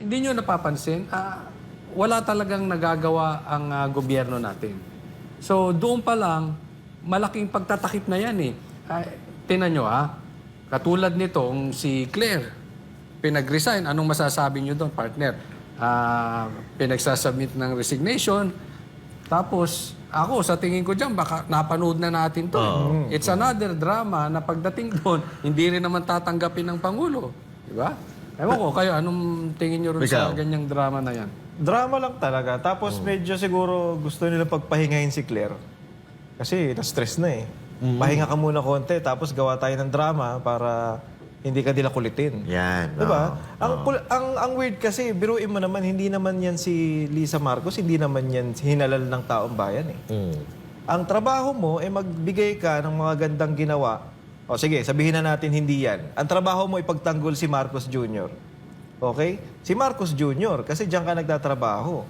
hindi nyo napapansin, wala talagang nagagawa ang gobyerno natin. So doon pa lang, malaking pagtatakip na yan eh. Tinan nyo katulad nitong si Claire, pinag-resign. Anong masasabi nyo doon, partner? Pinagsasubmit ng resignation. Tapos, ako, sa tingin ko dyan, baka napanood na natin to. It's another drama na pagdating doon, hindi rin naman tatanggapin ng Pangulo. Di ba? Ewan ko, kayo, anong tingin nyo rin sa ganyang drama na yan? Drama lang talaga. Tapos medyo siguro gusto nila pagpahingahin si Claire. Kasi na-stress na eh. Pahinga ka muna konti, tapos gawa tayo ng drama para hindi ka nila kulitin. Yan. Diba? Ang weird kasi, biruin mo naman, hindi naman yan si Lisa Marcos, hindi naman yan hinalal ng taong bayan eh. Ang trabaho mo ay magbigay ka ng mga gandang ginawa. O sige, sabihin na natin hindi yan. Ang trabaho mo ipagtanggol si Marcos Jr. Okay? Si Marcos Jr. kasi diyan ka nagtatrabaho.